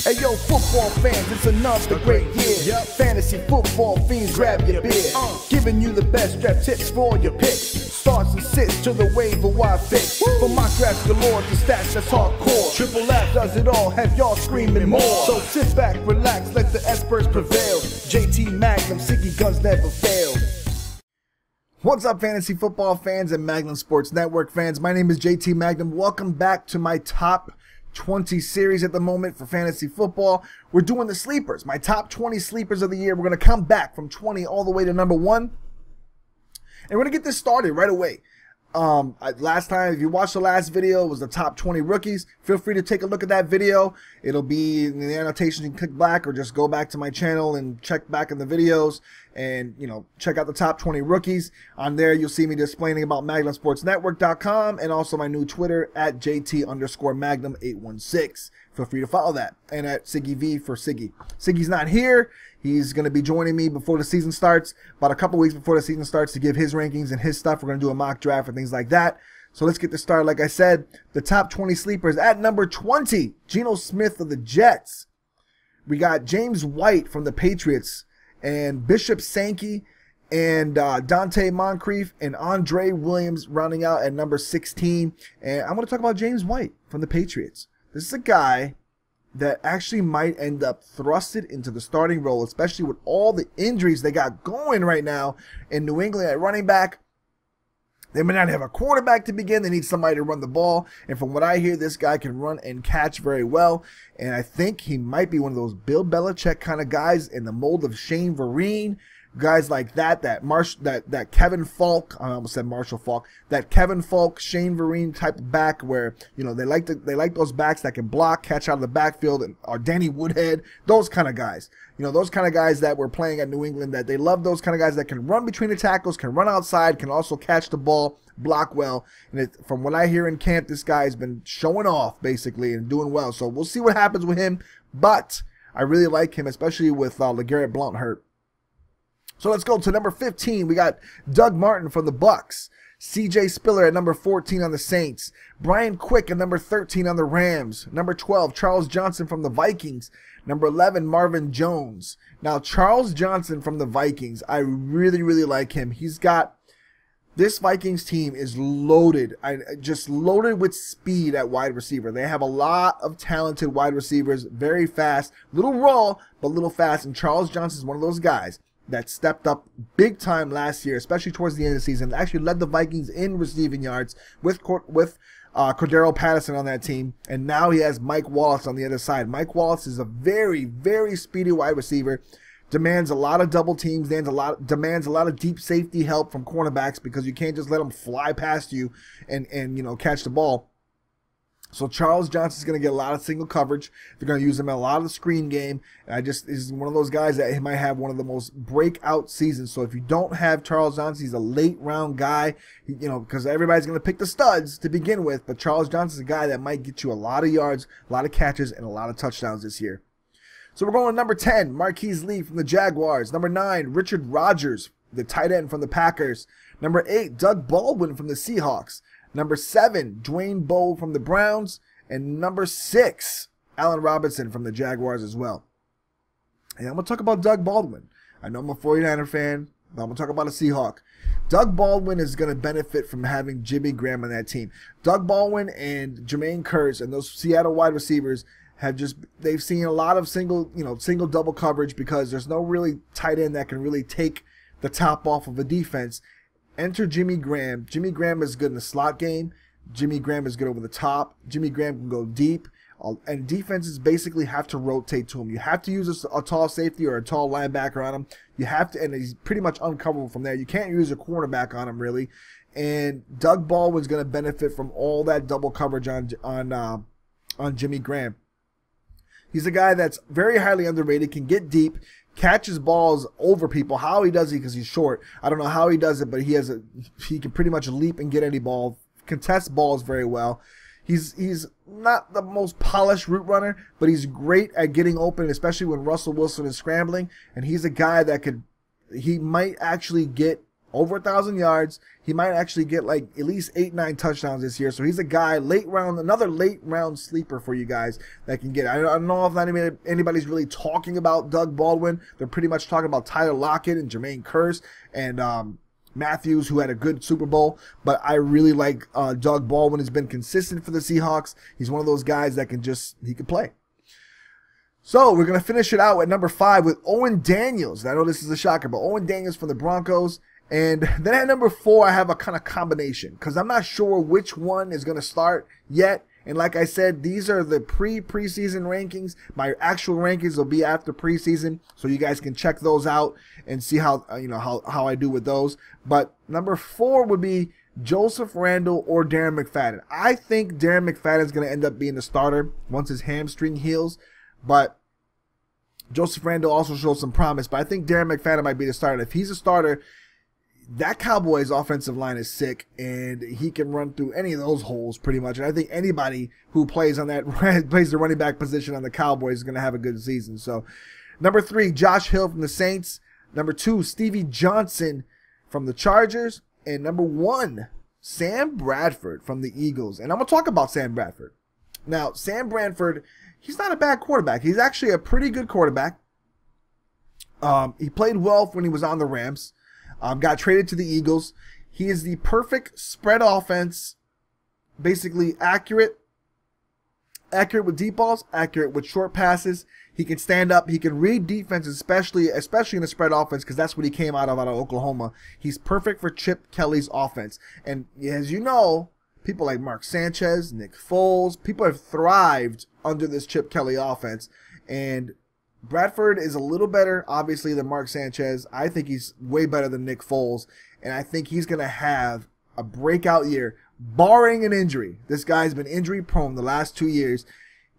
Hey yo, football fans, it's another great year. Fantasy football fiends, grab your beer. Giving you the best draft tips for your picks. Starts and sits to the waiver wire fix. From mock drafts galore to stats that's hardcore. Triple F does it all, have y'all screaming more. So sit back, relax, let the experts prevail. JT Magnum, Siggy guns never fail. What's up, fantasy football fans and Magnum Sports Network fans? My name is JT Magnum. Welcome back to my top 20 series at the moment for fantasy football. We're doing the sleepers, my top 20 sleepers of the year. We're going to come back from 20 all the way to number 1. And we're going to get this started right away. Last time, if you watched the last video, it was the top 20 rookies. Feel free to take a look at that video. It'll be in the annotation. You can click back or just go back to my channel and check back in the videos and, you know, check out the top 20 rookies. On there, you'll see me explaining about MagnumSportsNetwork.com and also my new Twitter at JT_Magnum816. Feel free to follow that. And at Siggy V for Siggy. Siggy's not here. He's going to be joining me before the season starts, about a couple weeks before the season starts, to give his rankings and his stuff. We're going to do a mock draft and things like that. So let's get this started. Like I said, the top 20 sleepers. At number 20, Geno Smith of the Jets. We got James White from the Patriots, and Bishop Sankey, and Dante Moncrief, and Andre Williams rounding out at number 16. And I'm going to talk about James White from the Patriots. This is a guy that actually might end up thrusted into the starting role, especially with all the injuries they got going right now in New England at running back. They may not have a quarterback to begin. They need somebody to run the ball. And from what I hear, this guy can run and catch very well. And I think he might be one of those Bill Belichick kind of guys in the mold of Shane Vereen. Guys like that Kevin Falk, I almost said Marshall Falk, that Kevin Falk, Shane Vereen type of back, where, you know, they like those backs that can block, catch out of the backfield, and or Danny Woodhead, those kind of guys. You know, those kind of guys that were playing at New England, that they love those kind of guys that can run between the tackles, can run outside, can also catch the ball, block well. And from what I hear in camp, this guy has been showing off basically and doing well. So we'll see what happens with him. But I really like him, especially with LeGarrette Blount hurt. So let's go to number 15. We got Doug Martin from the Bucks. CJ Spiller at number 14 on the Saints. Brian Quick at number 13 on the Rams. Number 12, Charles Johnson from the Vikings. Number 11, Marvin Jones. Now, Charles Johnson from the Vikings, I really, really like him. He's got, this Vikings team is loaded, just loaded with speed at wide receiver. They have a lot of talented wide receivers, very fast, little raw, but little fast. And Charles Johnson is one of those guys that stepped up big time last year, especially towards the end of the season. Actually led the Vikings in receiving yards with Cordero Patterson on that team, and now he has Mike Wallace on the other side. Mike Wallace is a very, very speedy wide receiver, demands a lot of double teams, demands a lot of deep safety help from cornerbacks, because you can't just let him fly past you and you know, catch the ball. So Charles Johnson's going to get a lot of single coverage. They're going to use him in a lot of the screen game. And he's one of those guys that he might have one of the most breakout seasons. So if you don't have Charles Johnson, he's a late round guy, you know, because everybody's going to pick the studs to begin with. But Charles Johnson's a guy that might get you a lot of yards, a lot of catches, and a lot of touchdowns this year. So we're going to number 10, Marquise Lee from the Jaguars. Number 9, Richard Rodgers, the tight end from the Packers. Number 8, Doug Baldwin from the Seahawks. Number 7, Dwayne Bowe from the Browns. And number 6, Allen Robinson from the Jaguars as well. And I'm going to talk about Doug Baldwin. I know I'm a 49er fan, but I'm going to talk about a Seahawk. Doug Baldwin is going to benefit from having Jimmy Graham on that team. Doug Baldwin and Jermaine Kearse and those Seattle wide receivers they've seen a lot of single double coverage, because there's no really tight end that can really take the top off of a defense. Enter Jimmy Graham. Jimmy Graham is good in the slot game. Jimmy Graham is good over the top. Jimmy Graham can go deep. And defenses basically have to rotate to him. You have to use a tall safety or a tall linebacker on him. You have to, and he's pretty much uncoverable from there. You can't use a cornerback on him, really. And Doug Baldwin's going to benefit from all that double coverage on Jimmy Graham. He's a guy that's very highly underrated, can get deep, catches balls over people. How he does it, because he's short, I don't know how he does it, but he can pretty much leap and get any ball, contest balls very well. He's not the most polished route runner, but he's great at getting open, especially when Russell Wilson is scrambling. And he's a guy that he might actually get over 1,000 yards. He might actually get like at least 8-9 touchdowns this year. So he's a guy, late round, another late round sleeper for you guys that can get. I don't know if anybody's really talking about Doug Baldwin. They're pretty much talking about Tyler Lockett and Jermaine Kearse and Matthews, who had a good Super Bowl. But I really like Doug Baldwin. Has been consistent for the Seahawks. He's one of those guys that he can play. So we're going to finish it out at number 5 with Owen Daniels. I know this is a shocker, but Owen Daniels from the Broncos. And then at number 4, I have a kind of combination because I'm not sure which one is going to start yet. And like I said, these are the preseason rankings. My actual rankings will be after preseason, so you guys can check those out and see how how I do with those. But number 4 would be Joseph Randle or Darren McFadden. I think Darren McFadden is going to end up being the starter once his hamstring heals. But Joseph Randle also shows some promise. But I think Darren McFadden might be the starter. If he's a starter, that Cowboys offensive line is sick, and he can run through any of those holes pretty much. And I think anybody who plays on that plays the running back position on the Cowboys is going to have a good season. So, number 3, Josh Hill from the Saints. Number 2, Stevie Johnson from the Chargers. And number 1, Sam Bradford from the Eagles. And I'm going to talk about Sam Bradford. Now, Sam Bradford, he's not a bad quarterback. He's actually a pretty good quarterback. He played well when he was on the Rams. Got traded to the Eagles. He is the perfect spread offense, basically accurate with deep balls, accurate with short passes. He can stand up. He can read defense, especially in a spread offense, because that's what he came out of Oklahoma. He's perfect for Chip Kelly's offense. And as you know, people like Mark Sanchez, Nick Foles, people have thrived under this Chip Kelly offense. And Bradford is a little better, obviously, than Mark Sanchez. I think he's way better than Nick Foles. And I think he's going to have a breakout year, barring an injury. This guy's been injury prone the last 2 years.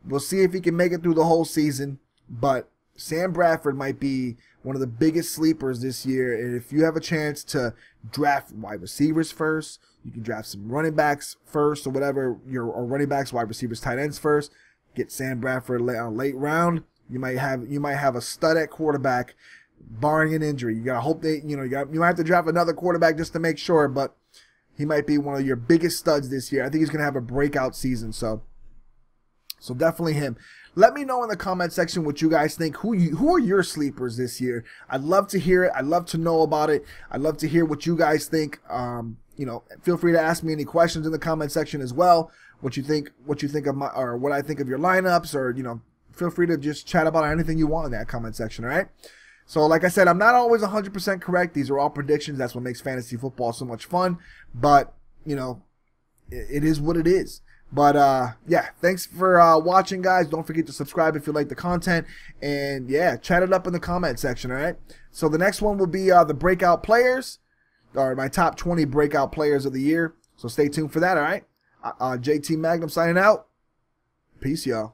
We'll see if he can make it through the whole season. But Sam Bradford might be one of the biggest sleepers this year. And if you have a chance to draft wide receivers first, you can draft some running backs first or whatever, or running backs, wide receivers, tight ends first. Get Sam Bradford late round. You might have a stud at quarterback, barring an injury. You gotta hope you might have to draft another quarterback just to make sure, but he might be one of your biggest studs this year. I think he's gonna have a breakout season. So definitely him. Let me know in the comment section what you guys think. Who are your sleepers this year? I'd love to hear it. I'd love to know about it. I'd love to hear what you guys think. Feel free to ask me any questions in the comment section as well. What you think of what I think of your lineups, or feel free to just chat about anything you want in that comment section, all right? So like I said, I'm not always 100% correct. These are all predictions. That's what makes fantasy football so much fun. But, it is what it is. But, yeah, thanks for watching, guys. Don't forget to subscribe if you like the content. And, yeah, chat it up in the comment section, all right? So the next one will be the breakout players, or my top 20 breakout players of the year. So stay tuned for that, all right? JT Magnum signing out. Peace, y'all.